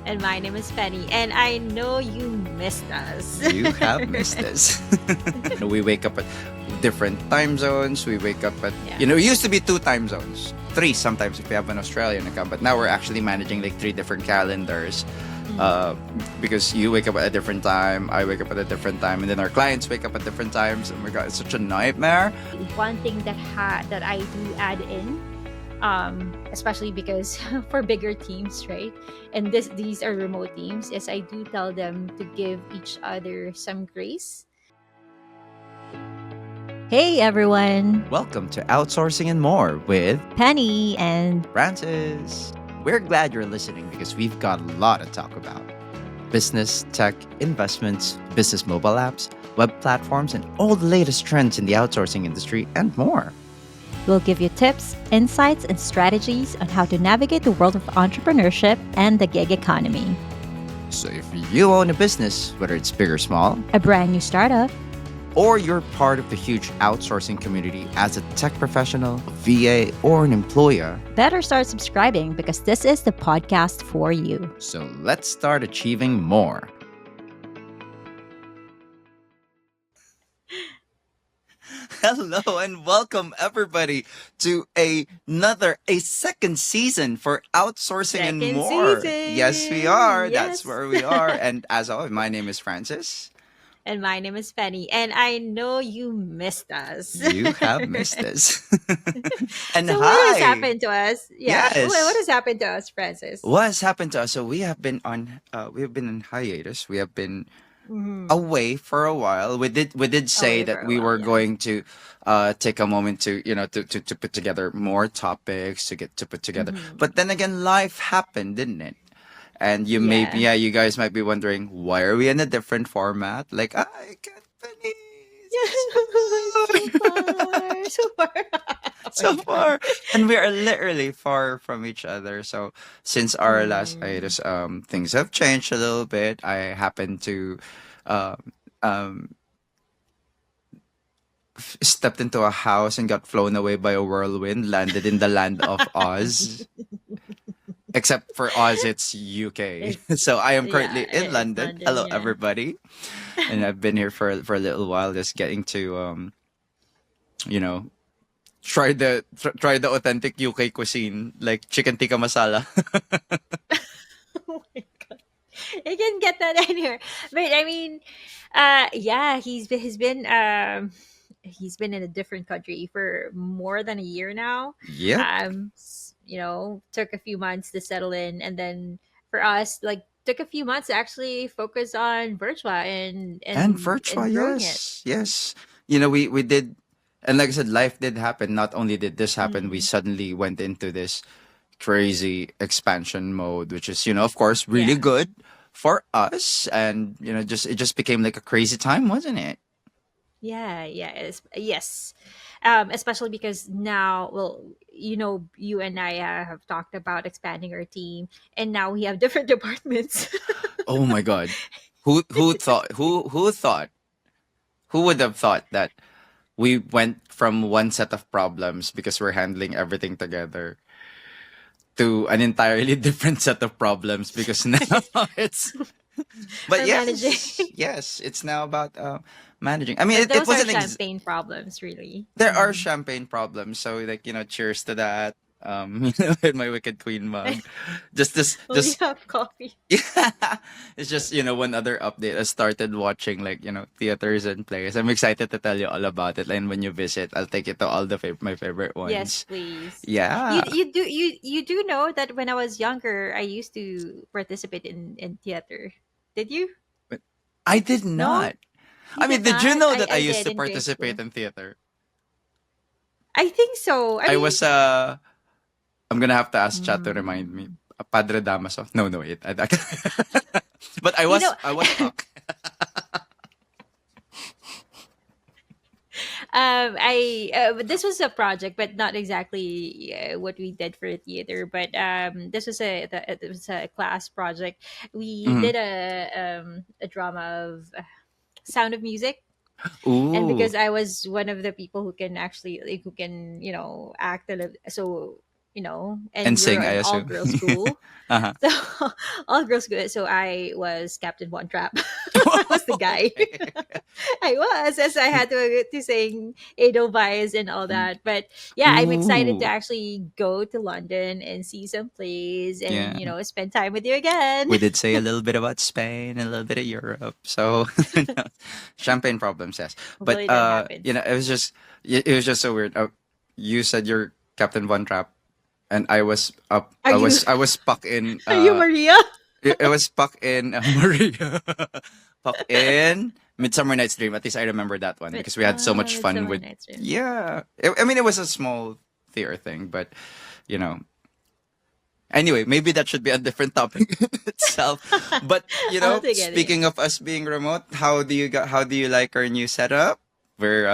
And my name is Penny, and I know you missed us. You have missed us. We wake up at different time zones. We wake up at, Yeah. it used to be 2 time zones, three sometimes if we have an Australian account, but now we're actually managing like three different calendars. Mm. Because you wake up at a different time, I wake up at a different time, and then our clients wake up at different times. Oh my god, it's such a nightmare. One thing that I do add in, especially because for bigger teams, right? And these are remote teams, is I do tell them to give each other some grace. Hey everyone, Welcome to Outsourcing and More with Penny and Francis. We're glad you're listening because we've got a lot to talk about: business, tech, investments, business mobile apps, web platforms, and all the latest trends in the outsourcing industry and more. we'll give you tips, insights, and strategies on how to navigate the world of entrepreneurship and the gig economy. So if you own a business, whether it's big or small, A brand new startup, or you're part of the huge outsourcing community as a tech professional, a VA, or an employer, better start subscribing because this is the podcast for you. so let's start achieving more. Hello and welcome everybody to a second season for Outsourcing and Second More. season. Yes, we are. That's Yes. where we are. And as always, my name is Francis. And my name is Penny, and I know you missed us. You have missed us. And So what has hi. happened to us? Yeah, what Yes. has happened to us, Francis? What has happened to us? So we have been on hiatus. We have been Mhm. away for a while. We did say Away for that a we while, were yeah. going to take a moment to to put together more topics to get to put together. Mhm. But then again, life happened, didn't it? And Yeah. you guys might be wondering, why are we in a different format? Like, I can't believe So far, so far. Oh my so god. far, and we are literally far from each other. So since our last Mm. hiatus, things have changed a little bit. I happened to um um stepped into a house and got flown away by a whirlwind, landed in the land of Oz. Except for Oz, it's UK. It's So I am yeah, currently in it's London. London, Hello, yeah. everybody, and I've been here for a little while, just getting to you know, try the authentic UK cuisine, like chicken tikka masala. Oh my god. You can get that anywhere. But I mean, yeah, he's been in a different country for more than a year now. Yep, Took a few months to settle in, and then for us, like took a few months to actually focus on Virtua and and and Virtua, and growing it. yes, yes. We did, and like I said, life did happen. Not only did this happen, we Mm, suddenly went into this crazy expansion mode, which is, of course, really yeah. good for us. And, just it just became like a crazy time, wasn't it? Yeah, yeah, yes. Especially because now, well, you and I have talked about expanding our team, and now we have different departments. Oh my God. Who would have thought that we went from one set of problems because we're handling everything together to an entirely different set of problems because now it's, but We're managing, yes, it's now about managing. I mean, but it those are wasn't champagne problems, really. there are Mm. champagne problems. So like, cheers to that. With my Wicked Queen mug. Well, you Just have coffee. yeah. It's just, one other update. I started watching like, theaters and plays. I'm excited to tell you all about it. And when you visit, I'll take you to all the my favorite Yes, ones. please. Yeah. You do know that when I was younger, I used to participate in theater. Did you? But I did No, not. you I mean, did did you not. know I that I I used did to in grade participate school. in theater? I think so. I I mean, was I'm gonna have to ask chat to remind me. mm, Padre Damaso. No, no, wait. But I you know, was I was stuck. I this was a project, but not exactly what we did for the theater. But this was it was a class project. We Mhm. did a drama of Sound of Music, and Ooh. because I was one of the people who can actually, like, who can act a little, so and And we're sing, I an all assume. girls school. Uh-huh. So all girls good. So I was Captain One Trap. I was the guy. Okay. I was, as I had to sing Edelweiss and all that. But yeah, I'm excited to Ooh. actually go to London and see some plays Yeah. and spend time with you again. We did say a little bit about Spain and a little bit of Europe. So champagne problems, yes. But Hopefully that happens. it was just so weird. You said you're Captain Von Trapp, and I was up. Are you I was stuck in. are you Maria? It was stuck in Maria, stuck in Midsummer Night's Dream. At least I remember that one But because we had so much fun Midsummer with. Night's Dream. Yeah, I mean it was a small theater thing, but you know. Anyway, maybe that should be a different topic itself. But Altogether, yeah. speaking of us being remote, how do you like our new setup? Where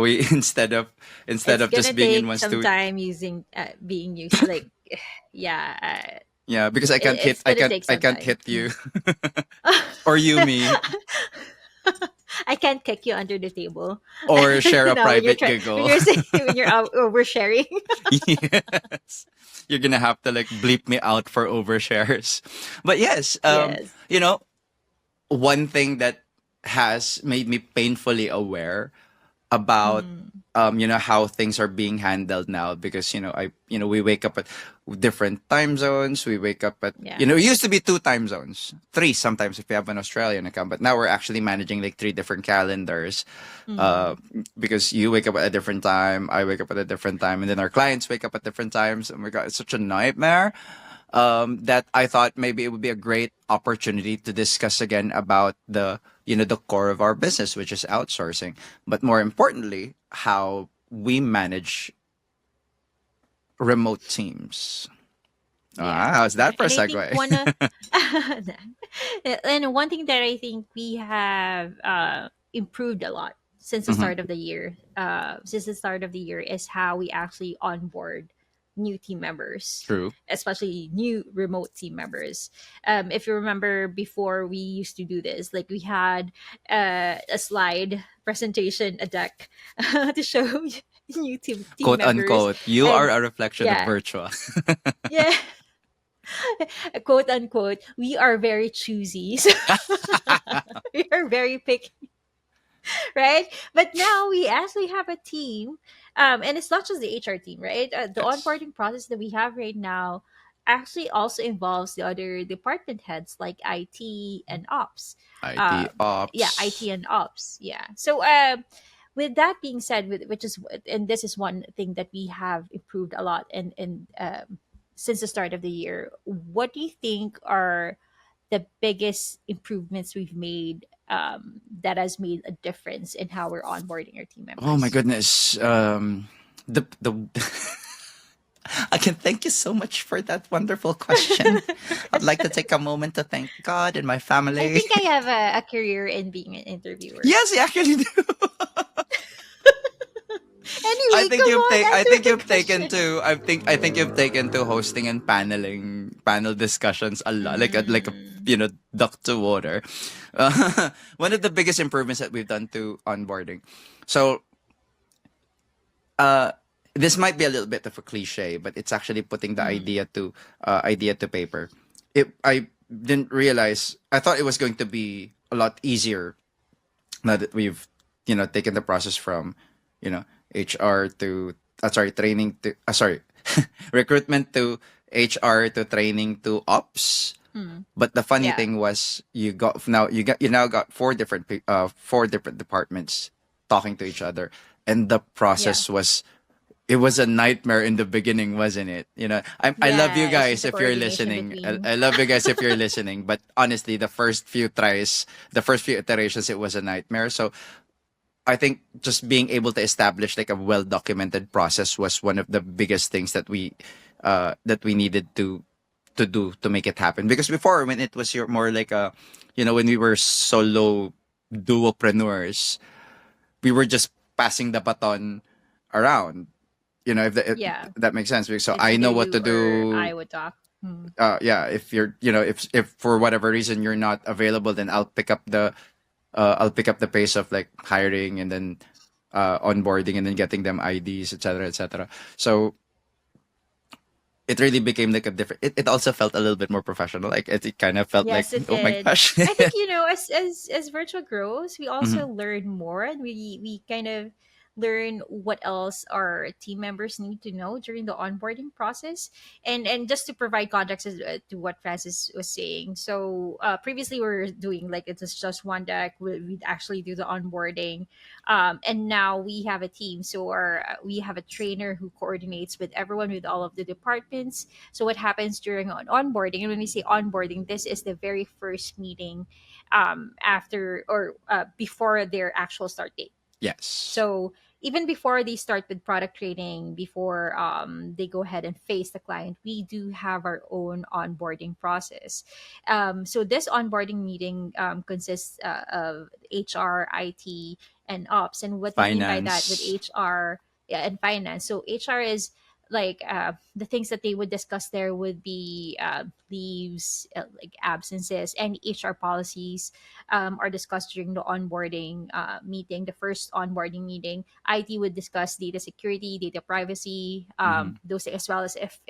we instead It's of just gonna being in take one some studio. time being used. Like, yeah, Yeah, because I can't hit it's gonna take I some can't time. hit you or you me I can't kick you under the table. or share a When you're private trying, when giggle. you're saying, when you're out, or we're sharing. Yes. You're gonna have to like bleep me out for overshares. But yes, Yes. you know, one thing that has made me painfully aware about Mm, how things are being handled now because we wake up at different time zones. We wake up at yeah. it used to be two time zones, three sometimes if you have an Australian account, but now we're actually managing like three different calendars Mm, uh because you wake up at a different time, I wake up at a different time, and then our clients wake up at different times. Oh my god, it's such a nightmare. That I thought maybe it would be a great opportunity to discuss again about the core of our business, which is outsourcing, but more importantly, how we manage remote teams. yeah. How's Yeah. that for a And I think segue? and one thing that I think we have improved a lot since the Hmm. start of the year, is how we actually onboard new team members, True. especially new remote team members. If you remember, before we used to do this, like we had a slide presentation, a deck to show new team Quote members, unquote, you are and a reflection of yeah, Virtua. yeah, quote unquote, we are very choosy. So we are very picky, right? But now we actually have a team, and it's not just the HR team, right? The Yes. onboarding process that we have right now actually also involves the other department heads like IT and ops. IT Um, yeah, IT ops. and ops. Yeah. So with that being said, and this is one thing that we have improved a lot, and since the start of the year, what do you think are the biggest improvements we've made, that has made a difference in how we're onboarding our team Oh my members? goodness. The Again, thank you so much for that wonderful question. I'd like to take a moment to thank God and my I family. think I have a career in being an interviewer. Yes, you actually do. Anyway, come on, I answer think my you've taken question. to I think you've taken to hosting and panel discussions a lot, like a Mm, duck to water. One of the biggest improvements that we've done to onboarding. So uh this might be a little bit of a cliche, but it's actually putting the mm, idea to paper. I didn't realize. I thought it was going to be a lot easier now that we've taken the process from you know HR to training to recruitment to HR to training to ops. mm. But the funny Yeah, thing was you now got four different departments talking to each other, and the yeah, process was it was a nightmare in the beginning, wasn't it? I love you yeah. It's just guys the if you're coordination listening. between. I love you guys if you're listening. But honestly, the first few tries, the first few iterations, it was a nightmare. So I think just being able to establish like a well documented process was one of the biggest things that we needed to do to make it happen. Because before, when it was more like when we were solo duopreneurs, we were just passing the baton around. If Yeah, that makes sense. So it's I either know what to you or I do. would talk. Mm, Yeah, if you're, if for whatever reason you're not available, then I'll pick up the pace of like hiring and then onboarding and then getting them IDs, etc., etc. So it really became like a different. It also felt a little bit more professional. Like it kind of felt like, Yes, it oh my did. gosh. I think, as Virtual grows, we also Mhm. learn more, and we kind of learn what else our team members need to know during the onboarding process. And just to provide context to what Francis was saying. So previously we were doing like it's just one deck. We'd actually do the onboarding, and now we have a team. So we have a trainer who coordinates with everyone, with all of the departments. So what happens during onboarding, and when we say onboarding, this is the very first meeting after or before their actual start date. Yes. So even before they start with product training, before they go ahead and face the client, we do have our own onboarding process. So this onboarding meeting consists of HR, IT, and ops. And what we mean by that with Finance. HR, yeah, and finance. So HR is like the things that they would discuss there would be leaves, like absences, and HR policies are discussed during the onboarding meeting, the first onboarding meeting. IT would discuss data security, data privacy, Hmm. those things, as well as if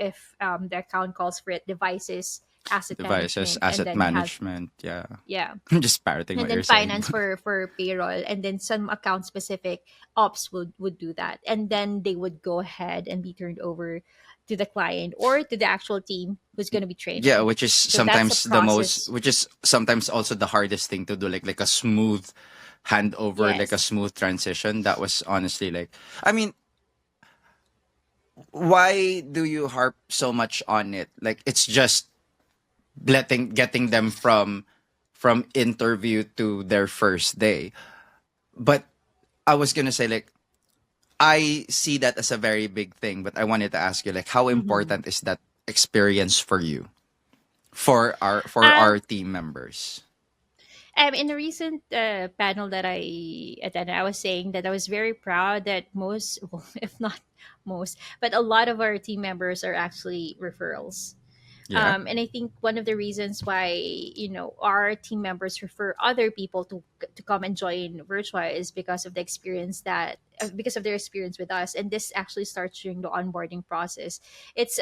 the account calls for it, devices, asset Devices, management, and asset then we have, management. Yeah. yeah, I'm just parroting and what then you're saying. finance for payroll, and then some account specific ops would do that, and then they would go ahead and be turned over to the client or to the actual team who's going to be Yeah, training. which is So that's the sometimes the most, process. which is sometimes also the hardest thing to do, like a smooth handover, like a Yes. smooth transition. That was honestly like, I mean, why do you harp so much on it? Like it's just getting them from interview to their first day. But I was gonna say like I see that as a very big thing, but I wanted to ask you like how Hmm. important is that experience for you, for um our team members? In the recent panel that I attended, I was saying that I was very proud that most, well, if not most, but a lot of our team members are actually referrals. Yeah. And I think one of the reasons why our team members refer other people to come and join Virtua is because of the experience that because of their experience with us, and this actually starts during the onboarding process. It's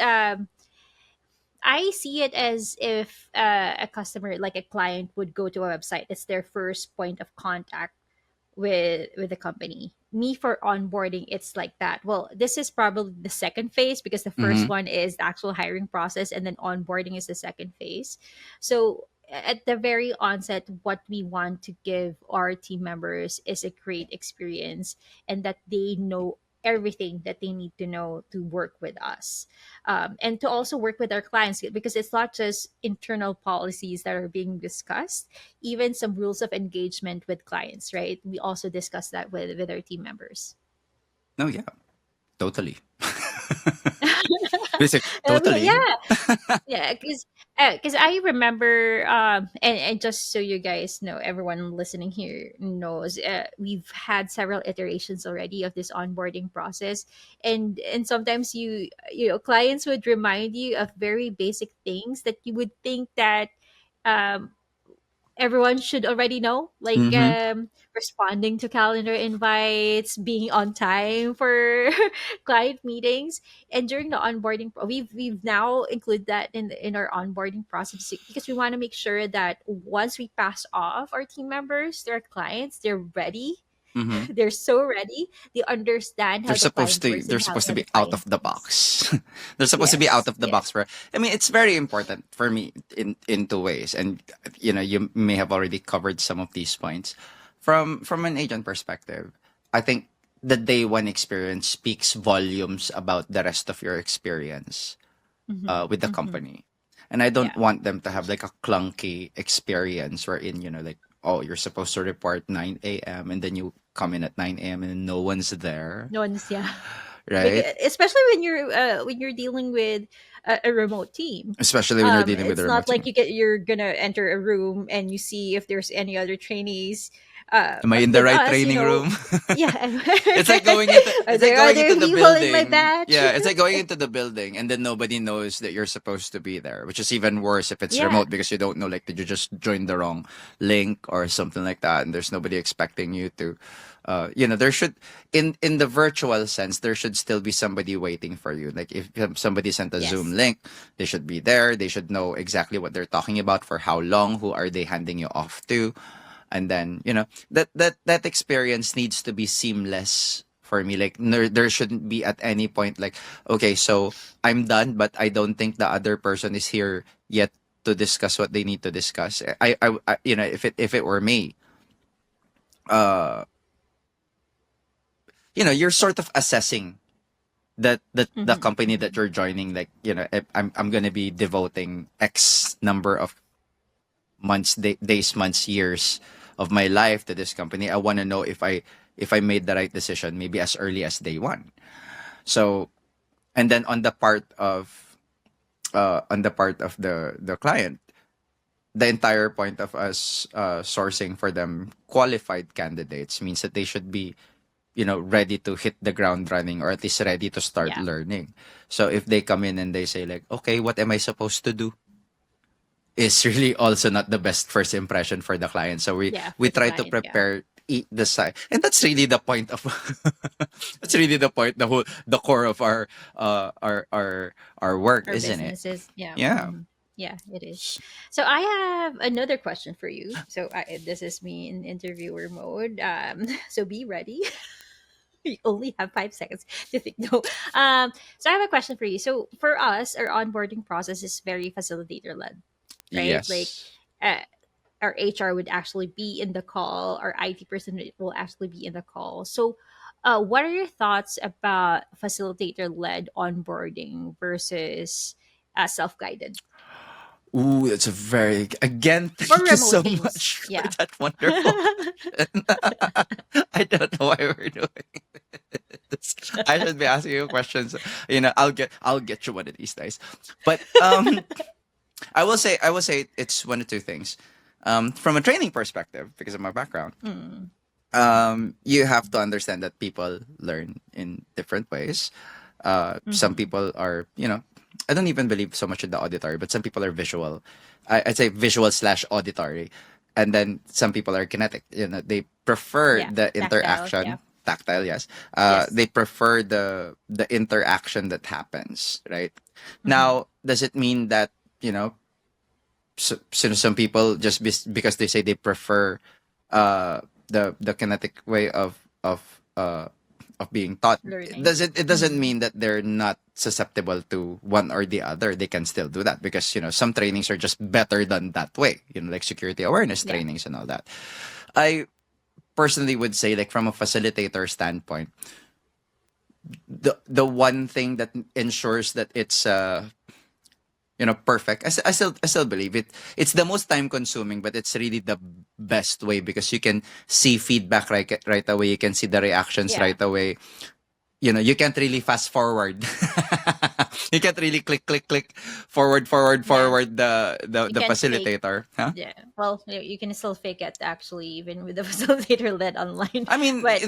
I see it as if a customer, like a client, would go to a website. It's their first point of contact with the company. Me, for onboarding, it's like that. Well, this is probably the second phase because the first Mm-hmm. one is the actual hiring process, and then onboarding is the second phase. So at the very onset, what we want to give our team members is a great experience, and that they know everything that they need to know to work with us, and to also work with our clients, because it's not just internal policies that are being discussed, even some rules of engagement with clients, right? We also discuss that with our team members. No, yeah, totally. Basic, Yeah, totally. yeah, because I remember, and just so you guys know, everyone listening here knows, we've had several iterations already of this onboarding process, and sometimes clients would remind you of very basic things that you would think that um everyone should already know, like Mm-hmm. responding to calendar invites, being on time for client meetings. And during the onboarding we've now included that in our onboarding process, because we want to make sure that once we pass off our team members to our clients, they're ready. Mm-hmm. They're so ready, they understand how the client works They're and supposed to how the be out of client the thinks. box. They're supposed to be out Yes, of the yes. box for, I mean, it's very important for me in two ways. And you may have already covered some of these points. From an agent perspective, I think the day one experience speaks volumes about the rest of your experience Mm-hmm. with the Mm-hmm. company. And I don't Yeah. want them to have like a clunky experience wherein, like, oh, you're supposed to report 9 a.m. and then you come in at 9 a.m. and no one's there, No one's, yeah. right? Because, especially when you're dealing with a remote team, Especially when you're dealing with a it's remote not like team. you're gonna enter a room and you see if there's any other trainees Am I in the with right us, training room? yeah. It's like going into Are there other the people in my building. batch? Yeah, it's like going into the building and then nobody knows that you're supposed to be there, which is even worse if it's Yeah. remote because you don't know, like, did you just join the wrong link or something like that, and there's nobody expecting you to there should, in the virtual sense, there should still be somebody waiting for you. Like if somebody sent a Zoom Yes. link, they should be there. They should know exactly what they're talking about, for how long, who are they handing you off to, and then that experience needs to be seamless for me. Like there shouldn't be at any point like, okay, so I'm done, but I don't think the other person is here yet to discuss what they need to discuss. If it were me, uh you're sort of assessing that the Mm-hmm, company mm-hmm. that you're joining. Like, if I'm gonna be devoting X number of months, days, months, years of my life to this company. I want to know if I made the right decision, maybe as early as day one. So, and then on the part of the client, the entire point of us sourcing for them qualified candidates means that they should be, ready to hit the ground running, or at least ready to start Yeah. learning. So if they come in and they say like, okay, what am I supposed to do, is really also not the best first impression for the client. So Yeah, we for the try to client. Yeah. prepare the side, and that's really the point of that's really the point, the core of our work, Our isn't it? businesses. Yeah. Yeah. Hmm. Yeah, it is. So I have another question for you. So this is me in interviewer mode. So be ready. You only have 5 seconds to think. No. So I have a question for you. So for us, our onboarding process is very facilitator led, right? Like, Yes. uh, our HR would actually be in the call, our IT person will actually be in the call. So, what are your thoughts about facilitator led onboarding versus self guided Ooh, that's a very, again, for thank you remote so teams? much for Yeah. that wonderful question. I don't know why we're doing this. I should be asking you questions. I'll get you one of these days. But I will say it's one of two things. From a training perspective, because of my background, Mm, you have to understand that people learn in different ways. Some mm-hmm. people are, I don't even believe so much in the auditory, but some people are visual. I'd say visual slash auditory. And then some people are kinetic. They prefer Yeah. the Tactile. Yeah. interaction. Tactile, yes. Yes. They prefer the interaction that happens, right? Mm-hmm. Now, does it mean that, you know, some people just because they say they prefer the kinetic way of being taught, Learning. it doesn't Mm-hmm. mean that they're not susceptible to one or the other. They can still do that because some trainings are just better than that way, like security awareness Yeah. trainings and all that. I personally would say, like, from a facilitator standpoint, the one thing that ensures that it's perfect. I still believe it. It's the most time consuming, but it's really the best way because you can see feedback right away. You can see the reactions Yeah. right away. You can't really fast forward. You can't really click Yeah. forward You the can't fake. facilitator, huh? Yeah. Well, you can still fake it actually, even with the facilitator led online, I mean, but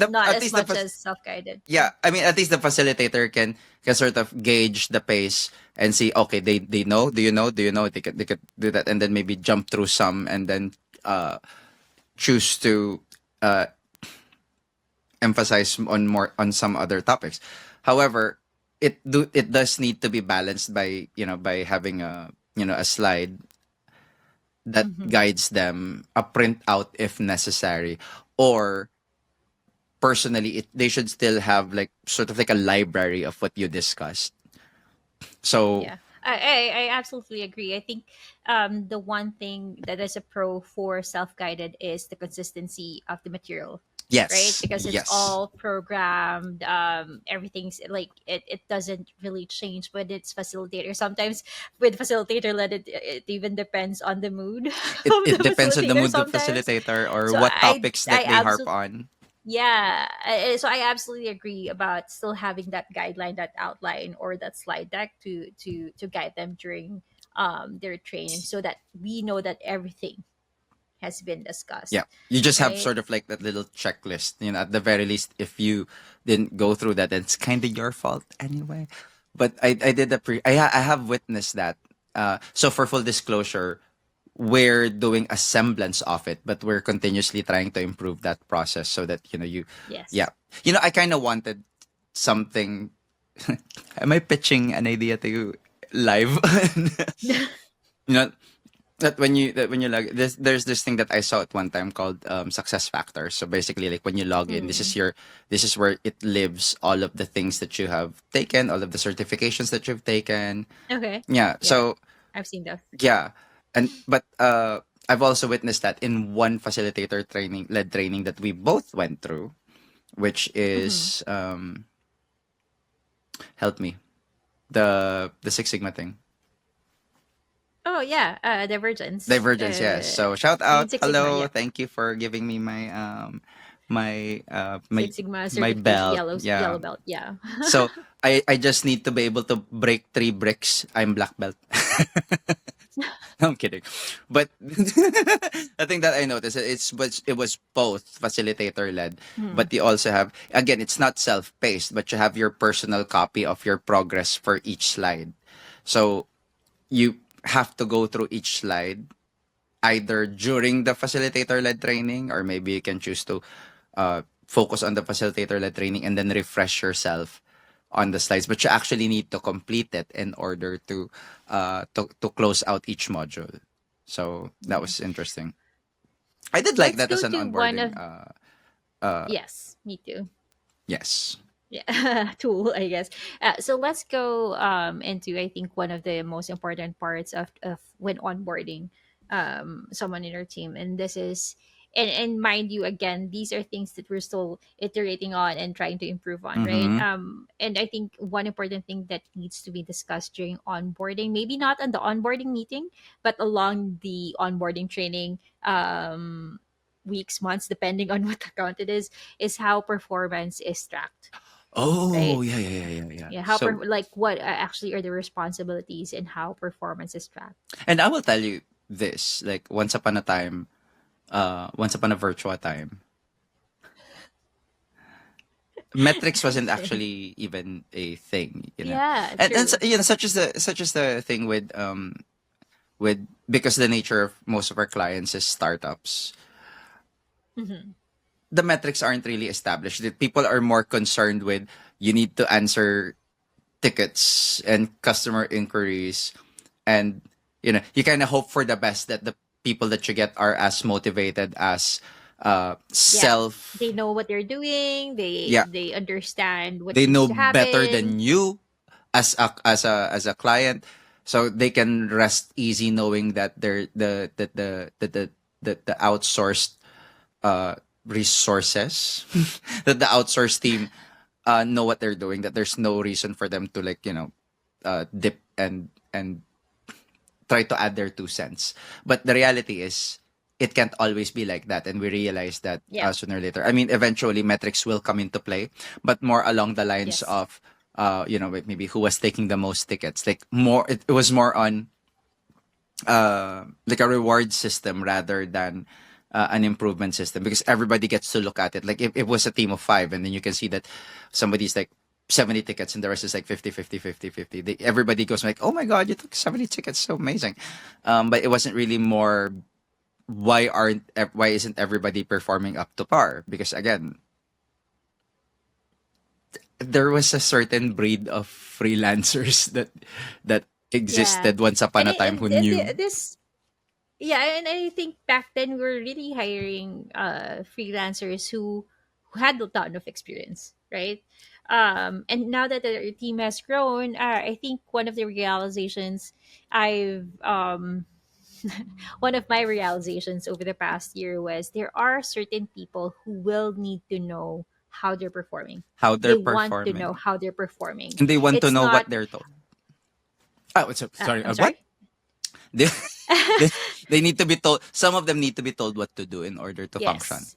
not at as least the much as self guided. Yeah. yeah, I mean, at least the facilitator can sort of gauge the pace and see, okay, they know, do you know, they could do that, and then maybe jump through some, and then uh choose to uh emphasize on some other topics. However, it does need to be balanced by having a slide that Mm-hmm. guides them, a printout if necessary, or personally, they should still have, like, sort of like a library of what you discussed. So Yeah, I absolutely agree. I think the one thing that is a pro for self guided is the consistency of the material, right? yes, Because it's yes, all programmed. Everything's like it doesn't really change, but it's facilitator. Sometimes with facilitator led, it even depends on the mood it of it the depends on the facilitator mood of sometimes. facilitator or So what topics I that they harp absolutely, on. yeah, so I absolutely agree about still having that guideline, that outline, or that slide deck to guide them during their training, so that we know that everything has been discussed, Yeah. You just have right? sort of like that little checklist. At the very least, if you didn't go through that, it's kind of your fault anyway. But I did I have witnessed that. So for full disclosure, we're doing a semblance of it, but we're continuously trying to improve that process so that, yeah. Yes. I kind of wanted something. Am I pitching an idea to you live? you know, that when you log there's this thing that I saw at one time called success factors. So basically, like when you log in, Mm. this is where it lives all of the things that you have taken, all of the certifications that you've taken. Okay. Yeah. Yeah, So I've seen those. yeah, and but I've also witnessed that in one facilitator training that we both went through, which Hmm. is help me, the Six Sigma thing. Oh yeah, Divergence. Divergence, yes. So shout Lean out, Six Sigma. hello, Yep. thank you for giving me my Six Sigma my certification, belt. yellow Yeah. belt. Yeah. So I just need to be able to break 3 bricks. I'm black belt. No, I'm kidding. But the thing that I noticed, it was both facilitator led, Hmm. but you also have, again, it's not self paced, but you have your personal copy of your progress for each slide. So you have to go through each slide either during the facilitator led training, or maybe you can choose to focus on the facilitator led training and then refresh yourself on the slides, but you actually need to complete it in order to close out each module. So that Yeah. was interesting. I did like Let's that as go an to one onboarding. of. Uh, Yes, me too. yes. Yeah, tool, I guess. So let's go into, I think, one of the most important parts of when onboarding someone in our team, and this is, and mind you, again, these are things that we're still iterating on and trying to improve on, right? Mm-hmm. And I think one important thing that needs to be discussed during onboarding, maybe not on the onboarding meeting, but along the onboarding training, weeks, months, depending on what account it is how performance is tracked, Oh right? yeah, yeah, yeah, yeah, yeah. Yeah, So, like what actually are the responsibilities and how performance is tracked. and I will tell you this: like once upon a time, once upon a Virtua time, metrics wasn't Same. actually even a thing, Yeah, and true. such as the thing with because the nature of most of our clients is startups. Hmm. The metrics aren't really established. The people are more concerned with, you need to answer tickets and customer inquiries, and you kind of hope for the best that the people that you get are as motivated as Yeah, self. they know what they're doing. Yeah, They understand what they needs know to better happen. than you as a client, so they can rest easy knowing that they're the outsourced uh resources that the outsourced team know what they're doing, that there's no reason for them to, like, dip and try to add their 2 cents. But the reality is, it can't always be like that, and we realize that Yeah. sooner or later. I mean, eventually metrics will come into play, but more along the lines Yes. of maybe who was taking the most tickets. Like, more, it was more on like a reward system rather than an improvement system, because everybody gets to look at it. Like, if it was a team of 5, and then you can see that somebody's like 70 tickets and the rest is like 50, 50, 50, 50. Everybody goes like, oh my God, you took 70 tickets. So amazing. But it wasn't really more, why isn't everybody performing up to par? Because again, there was a certain breed of freelancers that Yeah. existed once upon And a time who and knew. this, yeah, and I think back then we were really hiring freelancers who had a ton of experience, right? And now that the team has grown, I think one of the realizations I've one of my realizations over the past year was there are certain people who will need to know how they're performing. How they're They want to know performing, how they're performing. and they want to It's know what not. they're told. Oh, sorry. I'm What? sorry. They, they they need to be told. Some of them need to be told what to do in order to function. Yes.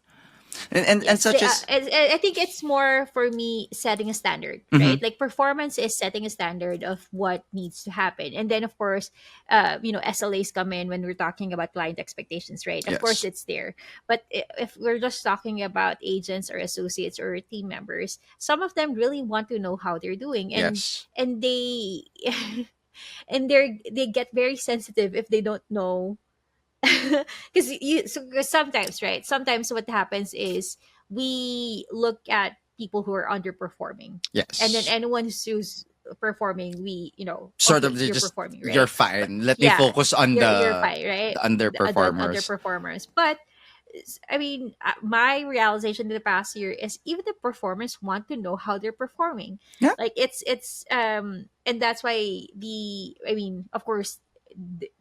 And Yes, such as I think it's more for me setting a standard, mm-hmm, right? Like performance is setting a standard of what needs to happen, and then of course, SLAs come in when we're talking about client expectations, right? Of course, yes, it's there, but if we're just talking about agents or associates or team members, some of them really want to know how they're doing, yes, and they and they get very sensitive if they don't know. Because cause sometimes, right, sometimes what happens is we look at people who are underperforming, and then yes. anyone who's performing, we, Sort of okay, they you're just performing, you're right? But fine. Let me yeah, focus on you're fine, right? the The underperformers. underperformers. But I mean, my realization in the past year is even the performers want to know how they're performing. Yeah, Like and that's why I mean, of course,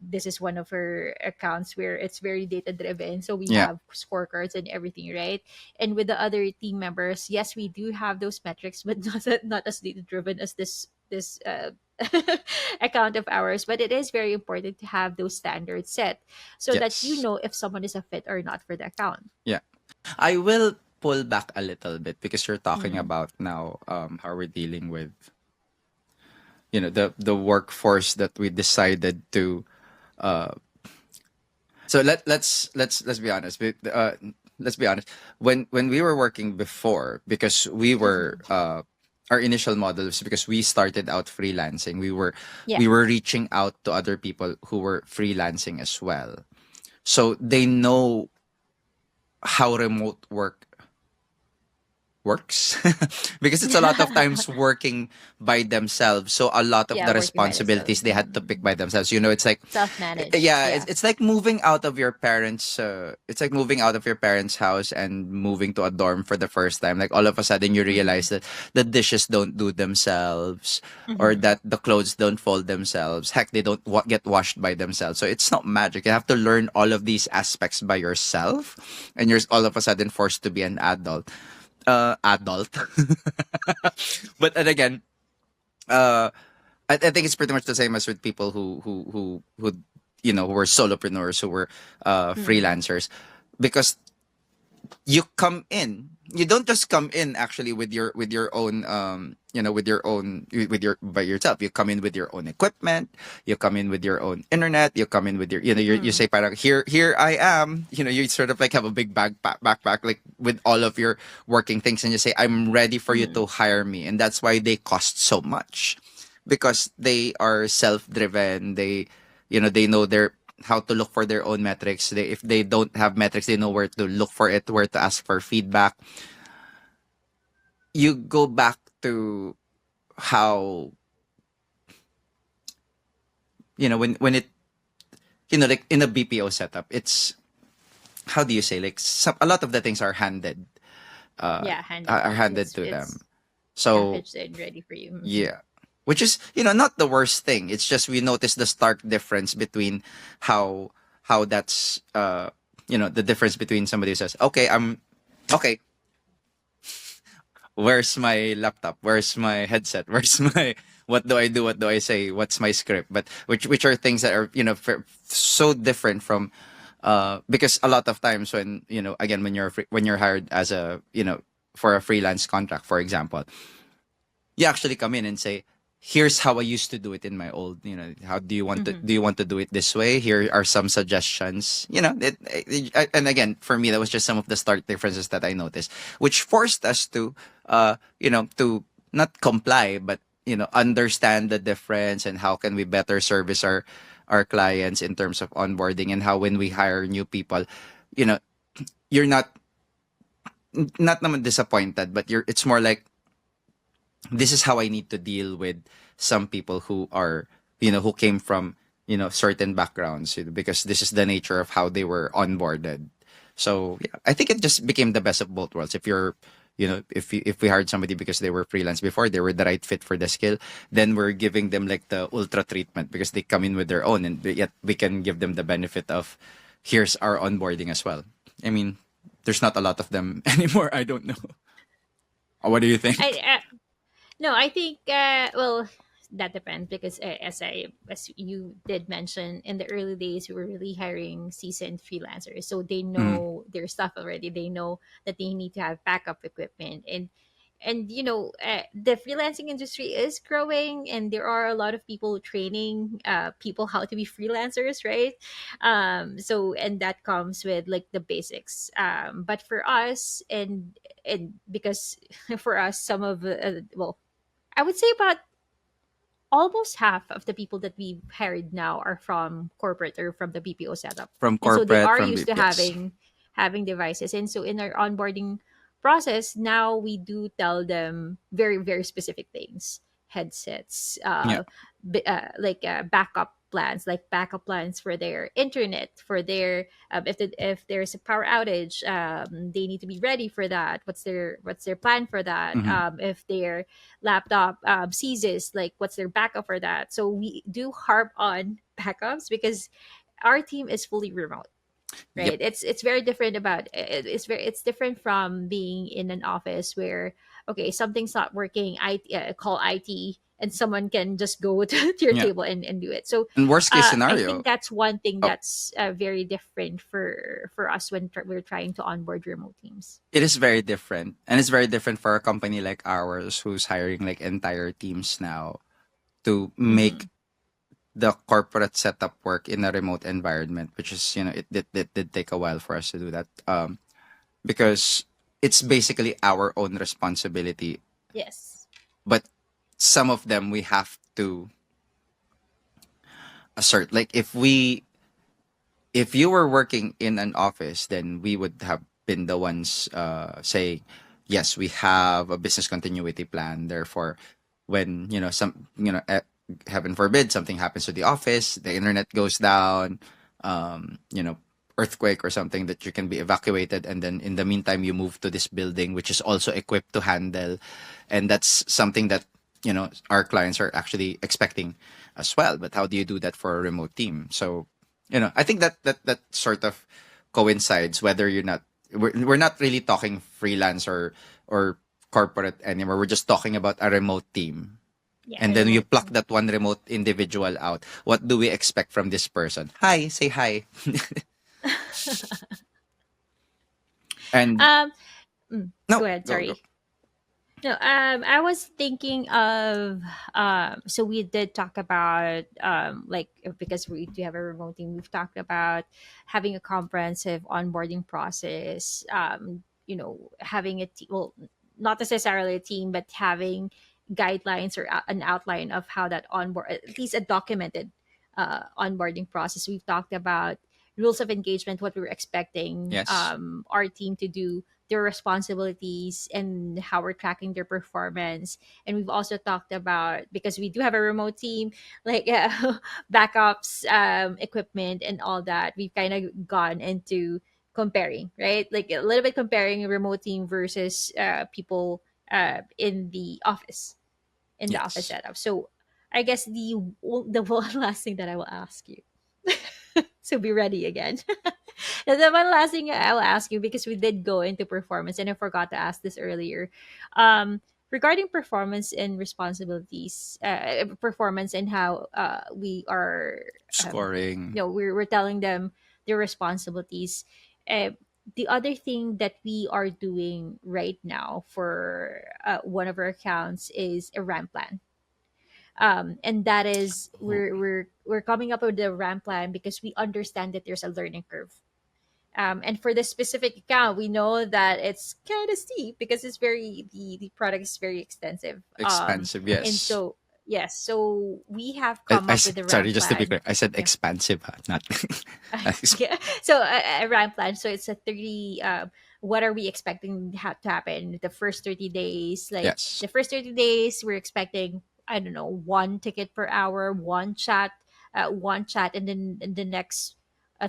this is one of her accounts where it's very data driven. So we yeah, have scorecards and everything, right? And with the other team members, yes, we do have those metrics, but not as data driven as this account of ours. But it is very important to have those standards set so that you yes, know if someone is a fit or not for the account. yeah. I will pull back a little bit because you're talking Mm-hmm. about now how we're dealing with the workforce that we decided to uh so let's be honest. Let's be honest. When we were working before, because we were our initial models, because we started out freelancing, Yeah. we were reaching out to other people who were freelancing as well, so they know how remote work works. Because it's a lot of times working by themselves, so a lot of Yeah, the working by themselves. responsibilities they had to pick by themselves. It's like Self-managed. yeah, Yeah. it's like moving out of your parents it's like moving out of your parents house and moving to a dorm for the first time. Like all of a sudden you Mm-hmm. realize that the dishes don't do themselves, or Mm-hmm. that the clothes don't fold themselves, heck, they don't get washed by themselves. So it's not magic. You have to learn all of these aspects by yourself, and you're all of a sudden forced to be an adult. But then again, uh I think it's pretty much the same as with people who were solopreneurs, who were Mm-hmm. freelancers, because you don't just come in actually with your own with your by yourself. You come in with your own equipment, you come in with your own internet, you come in with your you Mm-hmm. say parang here I am. You sort of like have a big backpack like with all of your working things, and you say I'm ready for you Mm-hmm. to hire me. And that's why they cost so much, because they are self-driven. They know their how to look for their own metrics. If they don't have metrics, they know where to look for it, where to ask for feedback. You go back to how when it like in a BPO setup, it's how do you say, like a lot of the things are handed uh Yeah, handed. are handed to them. It's So packaged and ready for you. Mm-hmm. yeah, which is not the worst thing. It's just we notice the stark difference between how that's the difference between somebody who says, okay, I'm okay, where's my laptop, where's my headset, where's my what do I do, what do I say, what's my script, but which are things that are so different from because a lot of times when again when when you're hired as a for a freelance contract, for example, you actually come in and say, here's how I used to do it in my old, how do you want to Mm-hmm. do it this way? Here are some suggestions. And again, for me, that was just some of the stark differences that I noticed, which forced us to to not comply, but understand the difference, and how can we better service our clients in terms of onboarding, and how when we hire new people, you know you're not naman disappointed, but it's more like, this is how I need to deal with some people who are, who came from, certain backgrounds, because this is the nature of how they were onboarded. So yeah, I think it just became the best of both worlds. If you're, if we hired somebody because they were freelance before, they were the right fit for the skill, then we're giving them like the ultra treatment because they come in with their own, and yet we can give them the benefit of, here's our onboarding as well. I mean, there's not a lot of them anymore. I don't know. What do you think? I No, I think well, that depends because as you did mention in the early days, we were really hiring seasoned freelancers, so they Mm. know their stuff already. They know that they need to have backup equipment, and the freelancing industry is growing, and there are a lot of people training people how to be freelancers, right? So and that comes with like the basics, but for us, and because for us, some of well, I would say about almost half of the people that we've hired now are from corporate or from the BPO setup. From And so they corporate, are from used to yes. having devices. And so in our onboarding process, now we do tell them very, very specific things. Headsets, Yeah. like backup plans for their internet, for their if there's a power outage, they need to be ready for that. What's their plan for that? Hmm. If their laptop seizes, like what's their backup for that? So we do harp on backups because our team is fully remote, Yep. right? It's very different about it's different from being in an office where, okay, something's not working, I call IT, and someone can just go to your Yeah. table and do it. So And worst case I scenario, think that's one thing oh, that's very different for us when we're trying to onboard remote teams. it is very different, and it's very different for a company like ours who's hiring like entire teams now to Mm-hmm. make the corporate setup work in a remote environment, which is, it did take a while for us to do that. Because it's basically our own responsibility, Yes. but some of them we have to assert. Like if you were working in an office, then we would have been the ones saying, yes, we have a business continuity plan. Therefore, when heaven forbid something happens to the office, the internet goes down, um, you know, earthquake or something, that you can be evacuated, and then in the meantime you move to this building which is also equipped to handle, and that's something that our clients are actually expecting as well. But how do you do that for a remote team? So I think that sort of coincides, whether you're not we're not really talking freelance or corporate anymore. We're just talking about a remote team. Yeah, And a then you remote pluck team. that one remote individual out. What do we expect from this person? Hi, say hi. And um Go no, ahead, go go. sorry. No, I was thinking of so we did talk about like because we do have a remote team, we've talked about having a comprehensive onboarding process. Having a team, well, not necessarily a team, but having guidelines or an outline of how that onboard, at least a documented onboarding process. We've talked about rules of engagement, what we were expecting Yes. our team to do, their responsibilities, and how we're tracking their performance. And we've also talked about, because we do have a remote team, like backups, equipment, and all that. We've kind of gone into comparing, right? Like a little bit comparing a remote team versus people in the office Yes. setup. So I guess the one last thing that I will ask you. So be ready again. And the one last thing I will ask you, because we did go into performance and I forgot to ask this earlier. Regarding performance and responsibilities, performance and how we are, Scoring. we're telling them their responsibilities. Uh, the other thing that we are doing right now for one of our accounts is a ramp plan, and that is Oh, we're coming up with a ramp plan because we understand that there's a learning curve, and for this specific account, we know that it's kind of steep because the product is very extensive. expansive, And yes. so yes, so we have I, come I up s- with a sorry, ramp just to be plan. clear, I said Yeah. expansive, not. Yeah. So a ramp plan. So it's a 30. What are we expecting to happen the first 30 days? Like Yes. the first 30 days, we're expecting, I don't know, one ticket per hour, one chat, and then in the next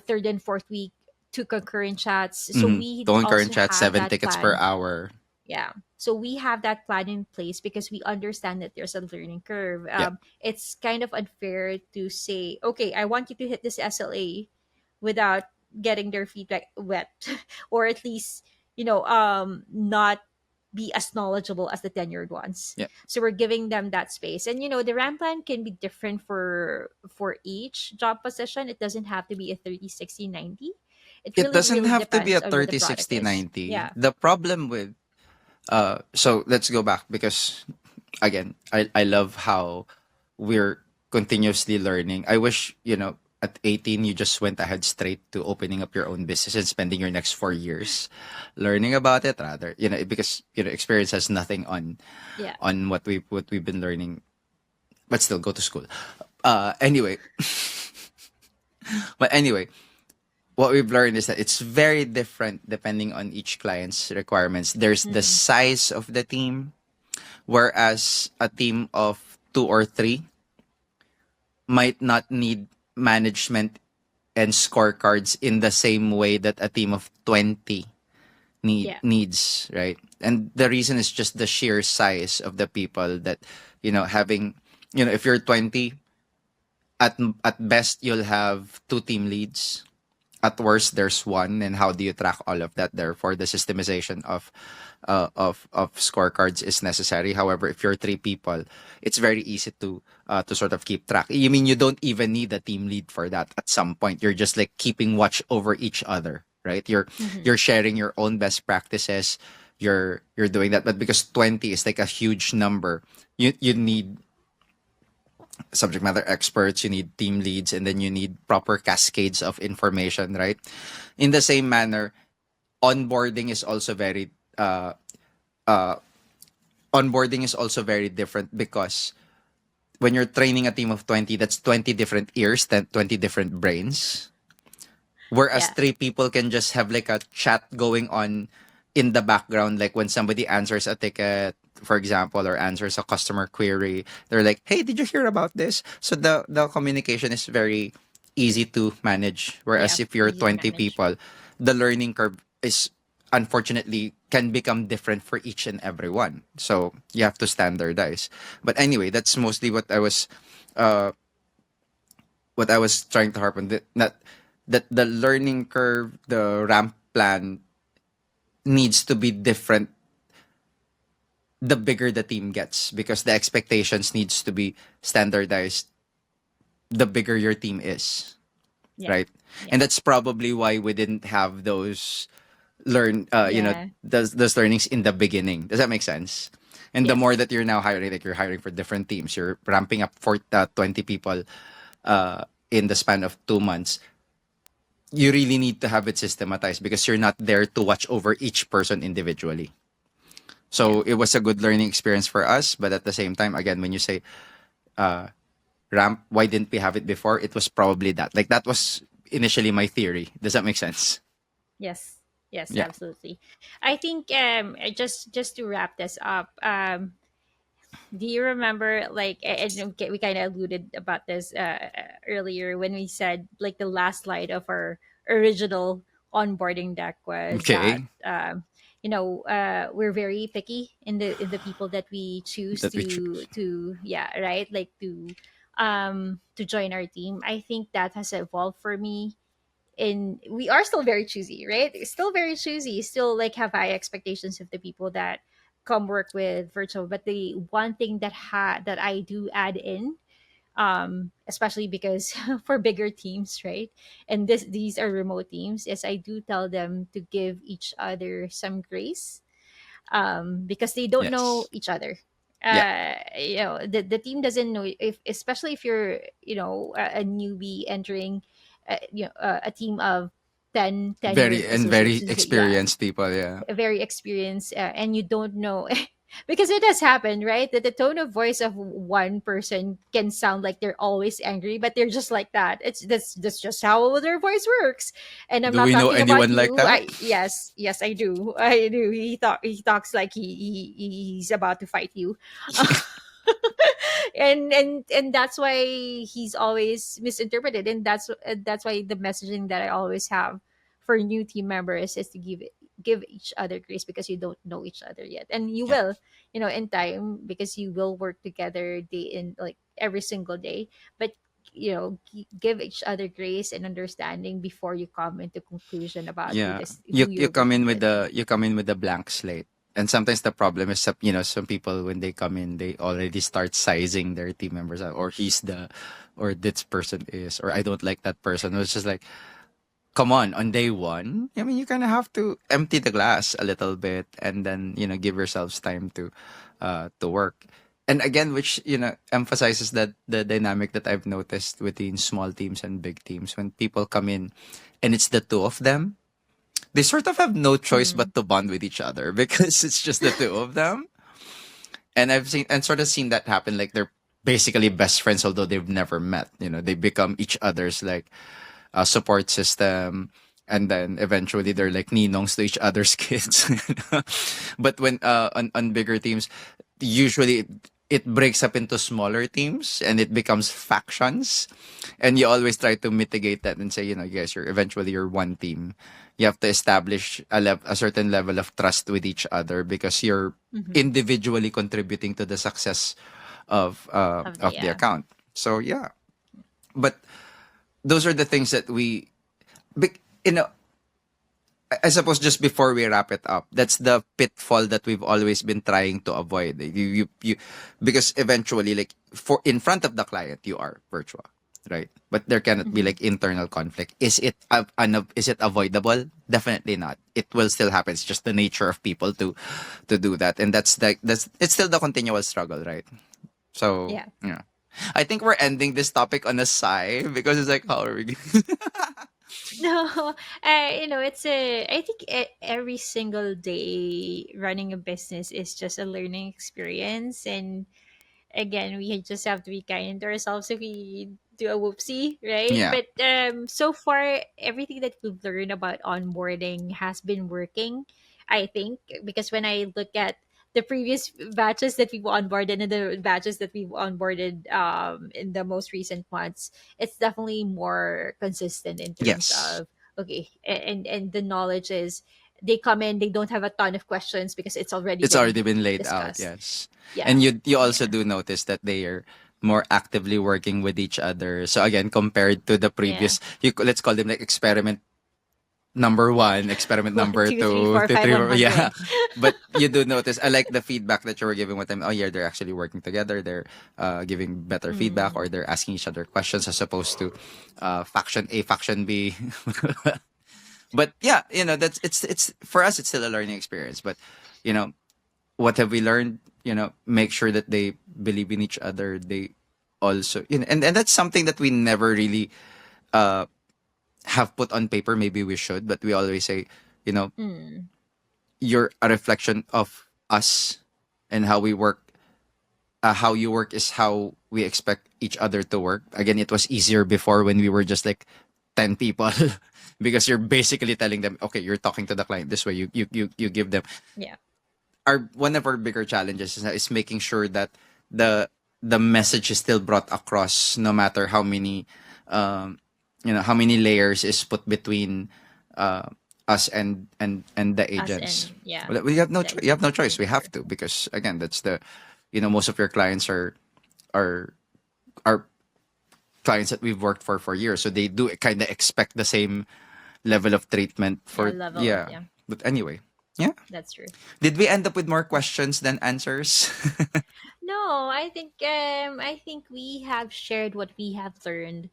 third and fourth week, two concurrent chats. So Mm-hmm. we Going current also chat, have 7 tickets per that plan. hour. Yeah. So we have that plan in place because we understand that there's a learning curve. Yeah. It's kind of unfair to say, okay, I want you to hit this SLA without getting their feedback wet, or at least, not. be as knowledgeable as the tenured ones. Yeah. So we're giving them that space. And the ramp plan can be different for each job position. It doesn't have to be a 30, 60, 90. It It really doesn't really have to be depends a on what the 30, product 60, is. 90. Yeah. The problem with so let's go back because again, I love how we're continuously learning. I wish, at 18 you just went ahead straight to opening up your own business and spending your next 4 years learning about it rather, because experience has nothing Yeah. on what we've been learning, but still go to school. Anyway, but anyway, what we've learned is that it's very different depending on each client's requirements. There's the Mm-hmm. size of the team, whereas a team of two or three might not need management and scorecards in the same way that a team of 20 Yeah. needs, right? And the reason is just the sheer size of the people that, having, if you're 20, at best you'll have two team leads. At worst there's one, and how do you track all of that? Therefore the systemization of scorecards is necessary. However, if you're three people, it's very easy to sort of keep track. You mean you don't even need a team lead for that? At some point you're just like keeping watch over each other, right? you're Mm-hmm. you're sharing your own best practices. You're doing that. But because 20 is like a huge number, you need subject matter experts, you need team leads, and then you need proper cascades of information, right? In the same manner, onboarding is also very uh, uh, onboarding is also very different because when you're training a team of 20, that's 20 different ears, 20 different brains. Whereas Yeah. three people can just have like a chat going on in the background, like when somebody answers a ticket, for example, or answers a customer query, they're like, "Hey, did you hear about this?" So the communication is very easy to manage. Yeah. Whereas if you're Easy to 20 manage. people, the learning curve is unfortunately can become different for each and every one. So you have to standardize. But anyway, that's mostly uh what I was trying to harp on. That the learning curve, the ramp plan needs to be different the bigger the team gets, because the expectations needs to be standardized the bigger your team is, Yeah. right? Yeah. And that's probably why we didn't have those Yeah. those learnings in the beginning. Does that make sense? And the more Yes. that you're now hiring, like you're hiring for different teams, you're ramping up for 20 people in the span of 2 months. You really need to have it systematized because you're not there to watch over each person individually. Yeah. So it was a good learning experience for us, but at the same time, again, when you say ramp, why didn't we have it before? It was probably that. Like that was initially my theory. Does that make sense? Yes. Yes, Yeah. absolutely. I think just to wrap this up, do you remember, like, and we kind of alluded about this earlier when we said, like, the last slide of our original onboarding deck was that Okay. we're very picky in the people that we choose That we choose. to yeah, right, like to join our team. I think that has evolved for me. And we are still very choosy, right? Still very choosy, still like have high expectations of the people that come work with Virtual. But the one thing that I do add in, especially because for bigger teams, right, and these are remote teams, is I do tell them to give each other some grace, because they don't know Yes. each other. Yeah. The team doesn't know, if especially if you're a newbie entering a team of 10 Very tenured and associates. very Yeah, experienced people. Yeah. very experienced, and you don't know. Because it has happened, right, that the tone of voice of one person can sound like they're always angry, but they're just like that. That's just how their voice works. And I'm Do not we know talking about anyone like you. that? Yes, I do. He talks like he's about to fight you. And that's why he's always misinterpreted. And that's why the messaging that I always have for new team members is to give each other grace, because you don't know each other yet, and you Yeah. will, in time, because you will work together day in, like, every single day. But give each other grace and understanding before you come into conclusion about Yeah. who You you're come in working with with. the you come in with the blank slate. And sometimes the problem is some, some people when they come in, they already start sizing their team members out, or he's the, or this person is, or I don't like that person. It's just like, come on day one. I mean, you kind of have to empty the glass a little bit, and then give yourselves time to work. And again, which emphasizes that the dynamic that I've noticed between small teams and big teams, when people come in, and it's the two of them, they sort of have no choice Mm. but to bond with each other because it's just the two of them. And I've seen and sort of seen that happen. Like they're basically best friends, although they've never met. They become each other's like support system. And then eventually they're like ninongs to each other's kids. But when on bigger teams, usually it breaks up into smaller teams and it becomes factions. And you always try to mitigate that and say, you guys, you're one team. You have to establish a certain level of trust with each other because you're Hmm. individually contributing to the success Of the of the yeah. account. So yeah, but those are the things that bec- you know I suppose just before we wrap it up, that's the pitfall that we've always been trying to avoid. Because eventually, like for in front of the client, you are virtual, right? But there cannot be Hmm. like internal conflict. Is it avoidable? Definitely not. It will still happen. It's just the nature of people to do that, and that's it's still the continual struggle, right? So Yeah. yeah, I think we're ending this topic on a sigh because it's like, how are we? No, it's I think every single day running a business is just a learning experience, and again, we just have to be kind to ourselves if we do a whoopsie, right? Yeah. But so far, everything that we've learned about onboarding has been working, I think, because when I look at the previous batches that we've onboarded and the batches that we've onboarded in the most recent months, it's definitely more consistent in terms Yes. of okay, and the knowledge is they come in, they don't have a ton of questions because it's already It's been already been laid out, discussed. yes. Yeah, And you also yeah. do notice that they are more actively working with each other. So again, compared to the Yeah. previous, let's call them like experiment number one, experiment One, number two, three, two, four, two, five, three, one four, yeah. hundred. But you do notice, I like the feedback that you were giving with them. Oh yeah, they're actually working together. They're giving better feedback, or Mm, they're asking each other questions as opposed to faction A, faction B. But yeah, that's it's for us. It's still a learning experience. But you know, what have we learned? Make sure that they believe in each other. They also, and that's something that we never really uh have put on paper. Maybe we should, but we always say, you know, mm, you're a reflection of us and how we work. How you work is how we expect each other to work. Again, it was easier before when we were just like 10 people because you're basically telling them, okay, you're talking to the client this way. You give them yeah. our one of our bigger challenges is making sure that the the message is still brought across no matter how many um how many layers is put between uh us and the Us agents. and yeah, Well, we have no the you have no agents choice. being We have there. to because again that's the most of your clients are are clients that we've worked for years, so they do kind of expect the same level of treatment Yeah, for level. yeah. Yeah, But anyway, yeah. that's true. Did we end up with more questions than answers? No, I think we have shared what we have learned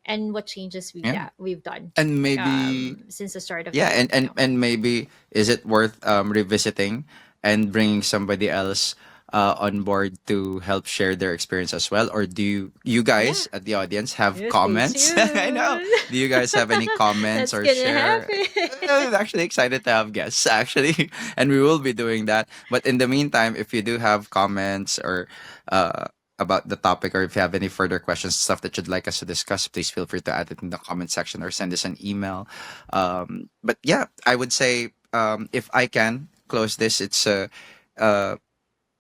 and what changes Yeah. we've done And maybe since the start of the yeah, year. Yeah. and maybe is it worth revisiting and bringing somebody else on board to help share their experience as well, or do you Yeah. guys at the audience have Yeah, stay comments? I know, tuned. do you guys have any comments That's or gonna share? happen. I'm actually excited to have guests actually, and we will be doing that. But in the meantime, if you do have comments or uh about the topic, or if you have any further questions, stuff that you'd like us to discuss, please feel free to add it in the comment section or send us an email. But yeah, I would say if I can close this, uh,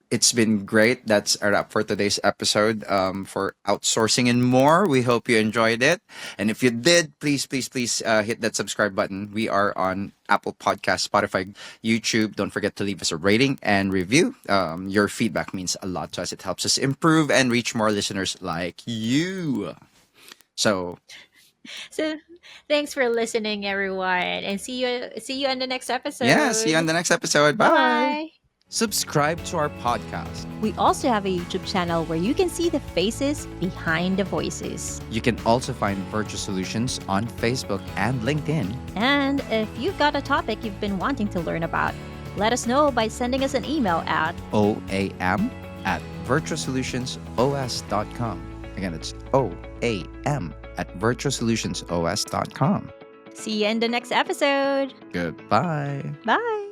it's been great. That's a wrap for today's episode for outsourcing and more. We hope you enjoyed it. And if you did, please hit that subscribe button. We are on Apple Podcasts, Spotify, YouTube. Don't forget to leave us a rating and review. Your feedback means a lot to us. It helps us improve and reach more listeners like you. So, So thanks for listening, everyone, and see you on the next yeah, see you on episode. the next episode. Bye Bye. bye. Subscribe to our podcast. We also have a YouTube channel where you can see the faces behind the voices. You can also find Virtua Solutions on Facebook and LinkedIn. And if you've got a topic you've been wanting to learn about, let us know by sending us an email at oam@virtuasolutionsos.com. Again, it's oam@virtuasolutionsos.com. see you in the next episode. Goodbye. Bye.